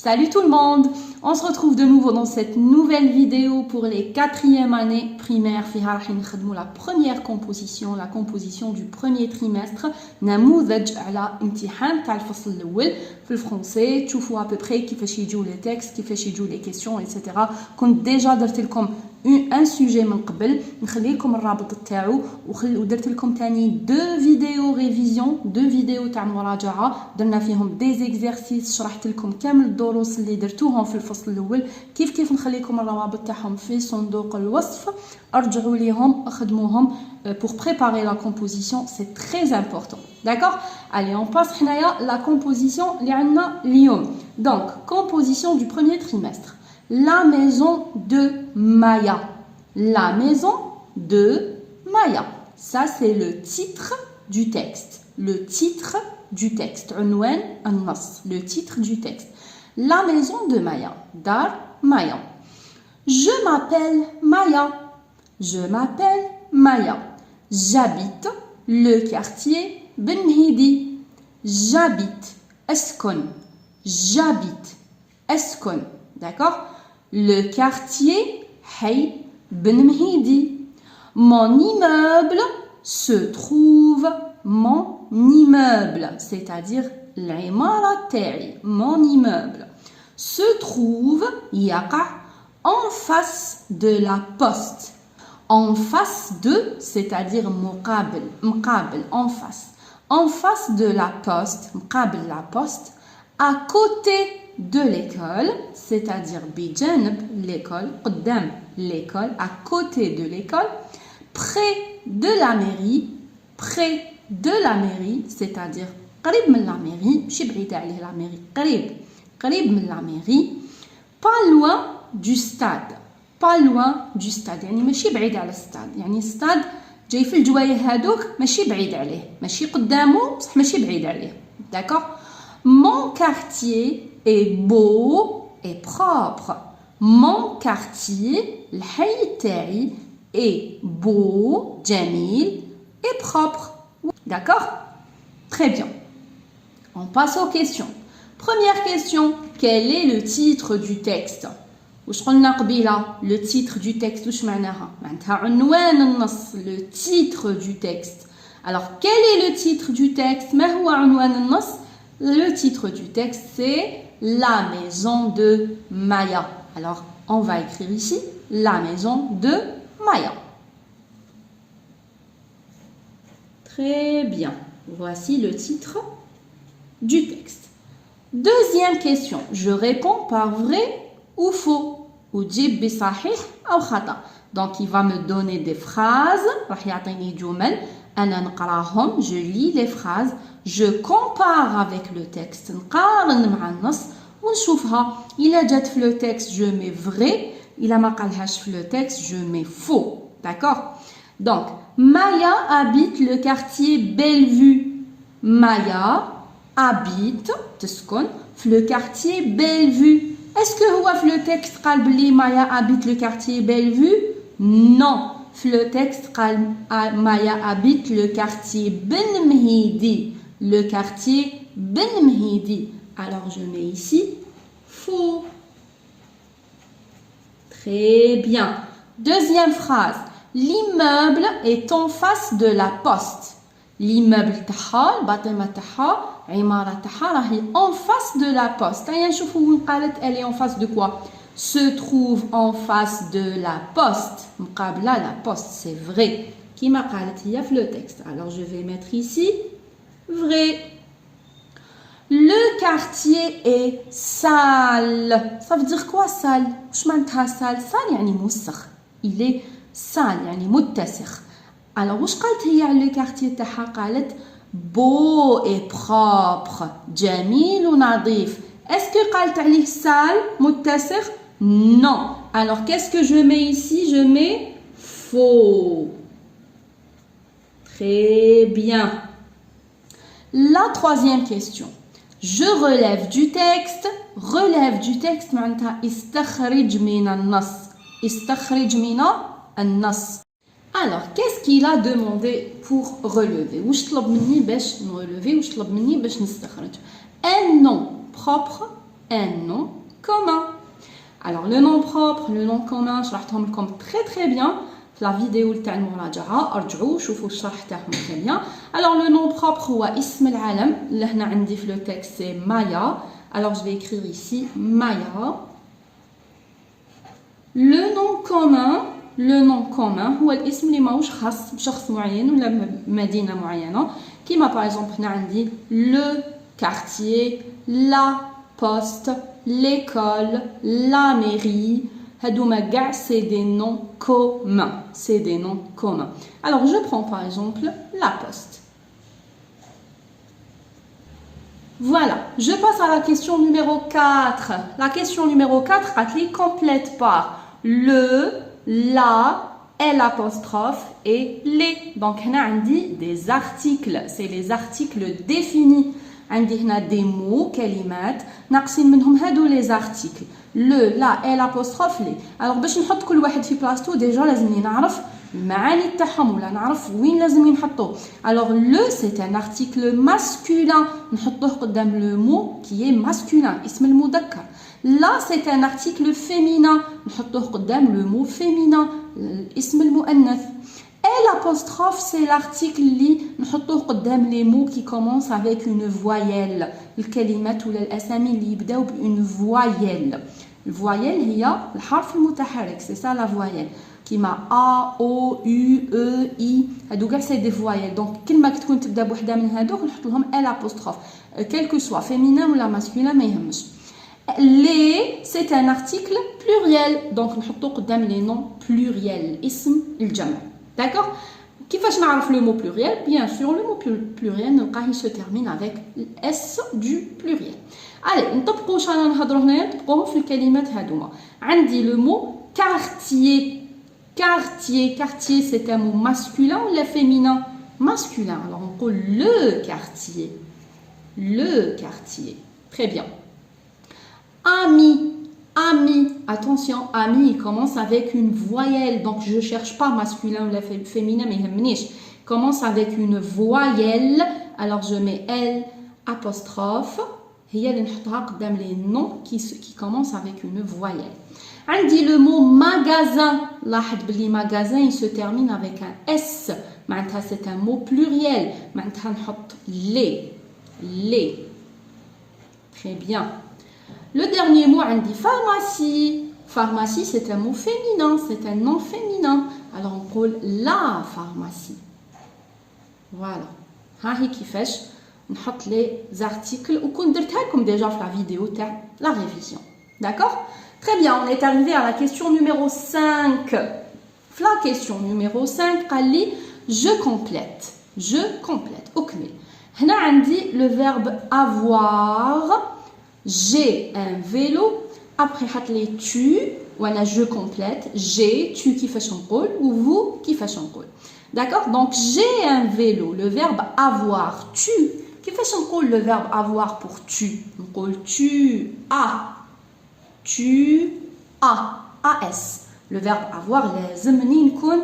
Salut tout le monde! On se retrouve de nouveau dans cette nouvelle vidéo pour les 4e années primaires. فيها راح نخدموا la première composition, la composition du premier trimestre. نموذج على امتحان تاع الفصل الأول في الفرنسي. تشوفوا à peu près كيفاش يجوا les textes, كيفاش يجوا les questions, etc. كنت déjà درت لكم un sujet من قبل. نخلي لكم الرابط تاعو ودرت لكم ثاني 2 فيديو ريفيزيون 2 فيديو تاع مراجعه درنا فيهم دي زيكزارسيس شرحت لكم كامل الدروس اللي درتوهم في الفصل الاول كيف نخليكم الروابط تاعهم في صندوق الوصف ارجعوا ليهم اخدموهم pour préparer la composition c'est très important d'accord allez on passe حنايا la composition اللي عندنا اليوم donc composition du premier trimestre la maison de Maya la maison de Maya ça c'est le titre du texte le titre du texte عنوان النص le titre du texte la maison de Maya Dar Maya je m'appelle Maya je m'appelle Maya j'habite le quartier Ben Mhidi j'habite Eskon j'habite Eskon d'accord le quartier Hay Ben Mhidi mon immeuble se trouve mon immeuble, c'est-à-dire l'imara ta'i, mon immeuble, se trouve yaqa en face de la poste. En face de, c'est-à-dire muqabil, en face de la poste, muqabil la poste, à côté de l'école, c'est-à-dire bijanb l'école, qaddam l'école, à côté de l'école, près de la mairie, près de la mairie, c'est-à-dire قريب من la mairie, ماشي بعيد عليه la mairie, قريب من la mairie, pas loin du stade, pas loin du stade, يعني ماشي بعيد على الستاد, يعني الستاد جاي في الجوايه هذوك ماشي بعيد عليه, ماشي قدامه بصح ماشي بعيد عليه, d'accord? Mon quartier est beau et propre. Mon quartier, الحي تاعي, est beau, جميل et propre. D'accord? Très bien. On passe aux questions. Première question. Quel est le titre du texte? واش قلنا قبيله le titre du texte واش معناها؟ معناتها عنوان النص le titre du texte. Alors quel est le titre du texte؟ ما هو عنوان النص؟ Le titre du texte c'est La maison de Maya. Alors on va écrire ici La maison de Maya. Très bien. Voici le titre du texte. Deuxième question. Je réponds par vrai ou faux. Ou جيب بصحيح أو خطأ. Donc il va me donner des phrases. راح يعطيني جمل. أنا نقراهم. Je lis les phrases. Je compare avec le texte. نقارن مع النص ونشوفها. إلا جات في le texte je mets vrai. إلا ما قالهاش في le texte je mets faux. D'accord? Donc Maya habite le quartier Bellevue. Maya habite تسكن في le quartier Bellevue. Est-ce que هو في le texte قال بلي Maya habite le quartier Bellevue? Non. في le texte قال Maya habite le quartier Ben Mhidi. Le quartier Ben Mhidi. Alors je mets ici faux. Très bien. Deuxième phrase. L'immeuble est en face de la poste. L'immeuble تاعها الباطمة تاعها عمارة تاعها راهي en face de la poste. هيا نشوفوا وين قالت elle est en face de quoi? Se trouve en face de la poste. مقابلة la poste, c'est vrai. كيما قالت هي في le texte. Alors je vais mettre ici vrai. Le quartier est sale. Ça veut dire quoi sale? واش معناتها sale? Sale يعني موسخ. Il est sale يعني متسخ. Alors واش قالت هي على le quartier تاعها؟ قالت beau et propre. جميل ونظيف. Est-ce que قالت عليه sale متسخ؟ Non. Alors qu'est-ce que je mets ici? Je mets faux. Très bien. La troisième question. Je relève du texte. Relève du texte معناتها استخرج من النص. استخرج من النص. Alors, qu'est-ce qu'il a demandé pour relever? واش طلب مني باش نرelever واش طلب مني باش نستخرج? Un nom propre un nom commun. Alors le nom propre, le nom commun, شرحتهم لكم très bien في la vidéo تاع المراجعة. ارجعوا شوفوا الشرح تاعهم très bien. Alors le nom propre هو اسم العلم. اللي هنا عندي في le texte c'est Maya. Alors je vais écrire ici Maya. Le nom commun هو الاسم اللي ماهوش خاص بشخص معين ولا مدينة معينة. كيما par exemple هنا عندي le quartier, la poste, l'école, la mairie. هادوما كاع c'est des noms communs. C'est des noms communs. Alors je prends par exemple la poste. Voilà, je passe à la question numéro 4. La question numéro 4 elle complète par le, la, l'apostrophe et les. Donc on a des articles, c'est les articles définis. عندي هنا des mots, كلمات ناقصين منهم هادو les articles. Le, la, l'apostrophe, les. Alors باش نحط كل واحد في بلاصتو ديجا لازمني نعرف المعاني تاعهم ولا نعرف وين لازم نحطوه. Alors le c'est un article masculin. نحطوه قدام le mot qui est masculin, اسم المذكر. Là c'est un article féminin. نحطوه قدام le mot féminin, اسم المؤنث. Et l'apostrophe, c'est l'article اللي نحطوه قدام les mots qui commencent avec une voyelle. الكلمات ولا الأسامي اللي يبداو بune voyelle. الفويل هي الحرف المتحرك, c'est ça la voyelle. كيما A, O, U, E, I. هادو كاع c'est des voyelles. Donc كلمة تكون تبدا بوحدة من هادوك نحط لهم l'apostrophe. Quel que soit féminin ou masculin ما يهمش. Les, c'est un article pluriel. Donc نحطو قدام les noms pluriels. اسم الجمع. D'accord? كيفاش نعرف le mot pluriel? Bien sûr, le mot pluriel نلقاه se termine avec S du pluriel. Allez, نطبقوا واش رانا نهضروا هنايا نطبقوه في الكلمات هادوما. عندي le mot quartier. Quartier, c'est un mot masculin ou féminin? Masculin. Alors on dit le quartier. Le quartier. Très bien. Ami. Attention, ami, il commence avec une voyelle. Donc je ne cherche pas masculin ou féminin, mais il commence avec une voyelle. Alors je mets L, apostrophe. Il y a les noms qui commencent avec une voyelle. On dit le mot magasin. Le magasin, il se termine avec un S. C'est un mot pluriel. Maintenant, on les. Très bien. Le dernier mot, on dit pharmacie. Pharmacie, c'est un mot féminin, c'est un nom féminin. Alors on colle la pharmacie. Voilà. ها هي كيفاش نحط les articles وكون درتها لكم déjà في la vidéo تاع la révision. D'accord? Très bien, on est arrivé à la question numéro 5. La question numéro 5 قال لي je complète. أكمل. هنا عندي le verbe avoir. J'ai un vélo. Après, tu, ou je complète. J'ai, tu qui fait son rôle, ou vous qui fait son rôle. D'accord? Donc, j'ai un vélo. Le verbe avoir. Tu. Qui fait son rôle, le verbe avoir pour tu? On rôle tu as. Tu as. AS. Le verbe avoir, لازم نكون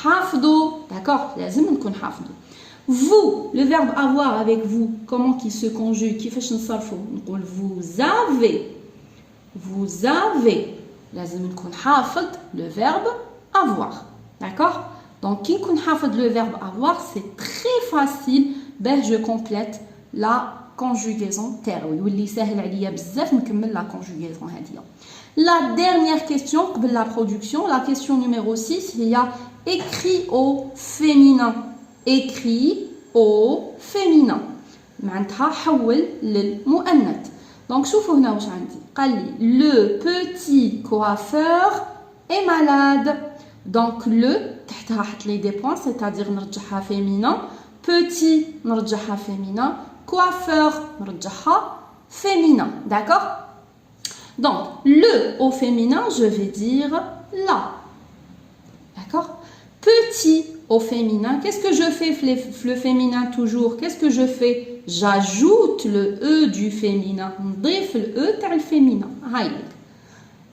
حافظه. D'accord? لازم نكون حافظه. Vous, le verbe avoir avec vous, comment qu'il se conjugue? كيفاش نصرفو؟ نقول vous avez. Vous avez. لازم نكون حافظ le verbe avoir. D'accord? Donc كي نكون حافظ le verbe avoir, c'est très facile. Ben je complète la conjugaison تاعو. يولي سهل عليا بزاف نكمل la conjugaison هذه. La dernière question قبل la production, la question numéro 6, il y a écrit au féminin. Écrit au féminin. معناتها حول للمؤنث. Donc شوفوا هنا واش عندي. قال لي le petit coiffeur est malade. Donc le تحتها حط لي des points, c'est-à-dire نرجعها féminin. Petit نرجعها féminin. Coiffeur نرجعها féminin. D'accord? Donc le au féminin, je vais dire la. D'accord? Petit au féminin. Qu'est-ce que je fais le féminin toujours? Qu'est-ce que je fais? J'ajoute le E du féminin. نضيف le E تاع الفيمينا. هاي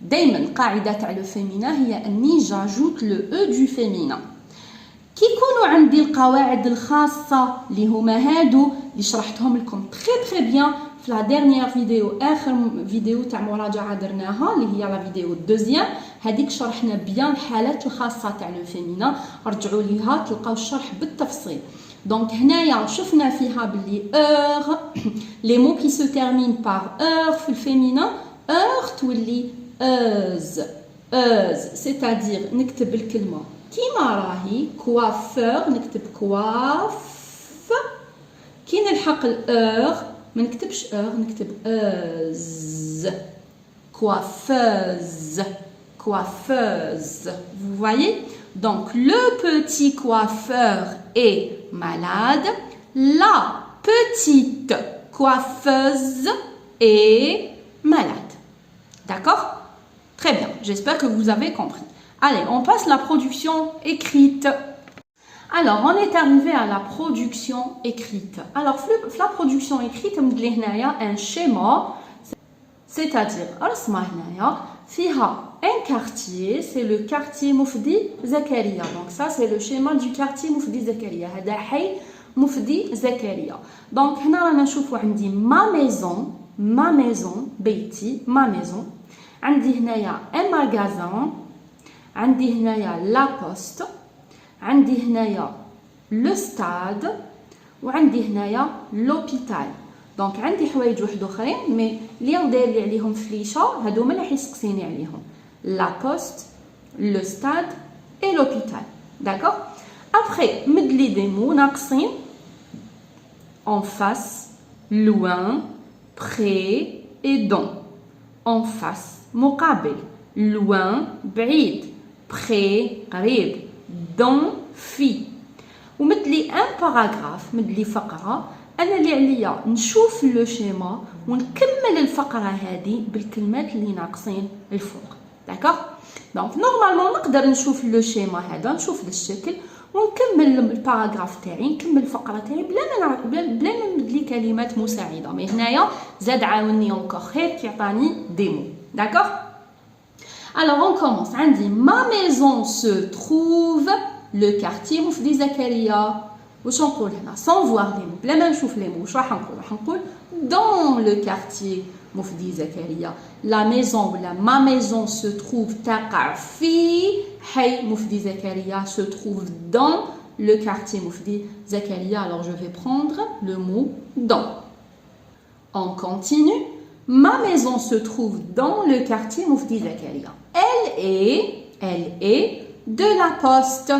دايما قاعدة تاع le féminin هي أني j'ajoute le E du féminin. كي يكونوا عندي القواعد الخاصة اللي هما هادو اللي شرحتهم لكم très bien في la dernière vidéo آخر فيديو تاع مراجعة درناها اللي هي la vidéo الدوزيام هذيك شرحنا بيان الحالات الخاصة تاع لو فيمينا رجعوا ليها تلقاو الشرح بالتفصيل. دونك هنايا شفنا فيها باللي اور لي مو كي سو تيرمين بار اور في الفيمينا اور تولي اوز سيتادير نكتب الكلمة كيما راهي كوافور نكتب كواف كي نلحق الاور ما نكتبش اور نكتب اوز coiffeuse coiffeuse vous voyez donc le petit coiffeur est malade la petite coiffeuse est malade d'accord très bien j'espère que vous avez compris allez on passe à la production écrite. Alors, on est arrivé à la production écrite. Alors, la production écrite, il y a un schéma, c'est-à-dire, il un quartier, c'est le quartier Moufdi Zakaria. Donc, ça, c'est le schéma du quartier Moufdi Zakaria. هذا حي Moufdi Zakaria. Donc, on a ma maison, بيتي, ma maison. عندي هنايا un magasin. عندي هنايا la poste. عندي هنايا لو ستاد وعندي هنايا لوبيتال دونك عندي حوايج واحد اخرين مي اللي ندير لي عليهم فليشه هادوما اللي حيسقسيني عليهم لا بوست لو ستاد اي لوبيتال داكوغ ابري مد لي دي مو ناقصين en face loin près et dans en face مقابل loin بعيد près قريب dans في ومدلي ان باراغراف مدلي فقره انا اللي عليا نشوف لو شيما ونكمل الفقره هذه بالكلمات اللي ناقصين الفوق داكوغ دونك نورمالمون نقدر نشوف لو شيما هذا نشوف الشكل ونكمل الباراغراف تاعي نكمل الفقره تاعي بلا ما نمدلي كلمات مساعده مي هنايا زاد عاوني اونكور خير كيعطاني ديمو داكوغ. Alors on commence. عندي ma maison se trouve le quartier Moufdi Zakaria. واش نقول هنا sans voir les mots بلا ما نشوف les mots واش راح نقول راح نقول dans le quartier Moufdi Zakaria la maison ولا ma maison se trouve تقع في حي Moufdi Zakaria se trouve dans le quartier Moufdi Zakaria. Alors je vais prendre le mot dans. On continue. Ma maison se trouve dans le quartier Moufdi Zakaria. Elle est de la poste.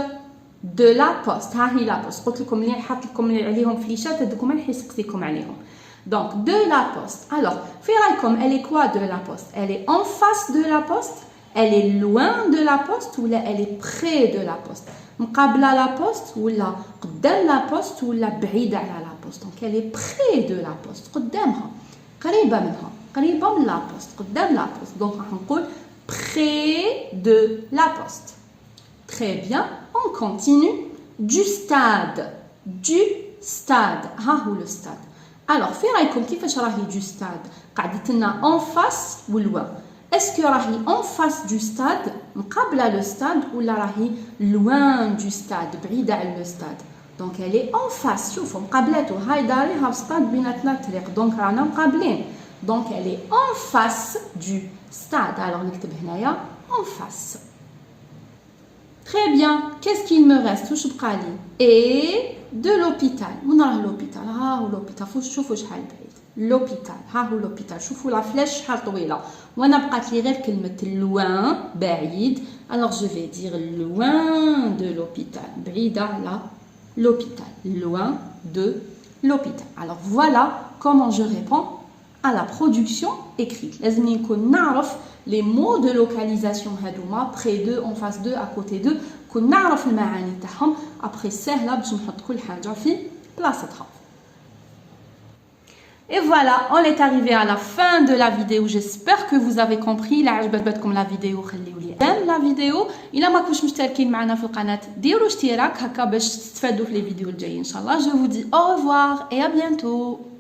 De la poste. ها هي la poste. قلت لكم اللي حاط لكم عليهم فليشات هذوكم اللي حيسقسيكم عليهم. Donc de la poste. Alors, في رايكم elle est quoi de la poste? Elle est en face de la poste? Elle est loin de la poste ou là elle est près de la poste? مقابلة la poste ولا قدام la poste ولا بعيدة على la poste? Donc elle est près de la poste. قدامها. قريبة منها. قريبة من la poste. قدام la poste. Donc راح نقول près de la poste. Très bien, on continue. Du stade. Du stade. ها هو le stade. Alors, في رايكم كيفاش راهي du stade؟ قعدت لنا en face والوا. Est-ce que راهي en face du stade مقابلة le stade ولا راهي loin du stade بعيدة على le stade؟ Donc elle est en face. شوفوا مقابلته هاي داريها في stade بيناتنا الطريق. Donc رانا مقابلين. Donc elle est en face du stade. Alors نكتب هنايا en face. Très bien. Qu'est-ce qu'il me reste? واش بقى لي؟ Et de l'hôpital. وين راه l'hôpital؟ ها هو l'hôpital. شوفوا شحال بعيد. L'hôpital. ها هو l'hôpital. شوفوا لا فلاش شحال طويلة. وانا بقات لي غير كلمة loin بعيد. Alors je vais dire loin de l'hôpital. بعيدة على l'hôpital. Loin de l'hôpital. Alors voilà comment je réponds à la production écrite. لازم نكون نعرف les mots de localisation هادوما près d'eux, en face d'eux, à côté d'eux, كون نعرف المعاني تاعهم. après سهلة باش نحط كل حاجة في بلاصتها. Et voilà, on est arrivé à la fin de la vidéo. J'espère que vous avez compris. لا عجبتكم la vidéo خليوا لي la vidéo. إلا ما كنتوش مشتركين معنا في القناة ديروا اشتراك هكا باش تستفادوا في les vidéos الجايين إن شاء الله. Je vous dis au revoir et à bientôt.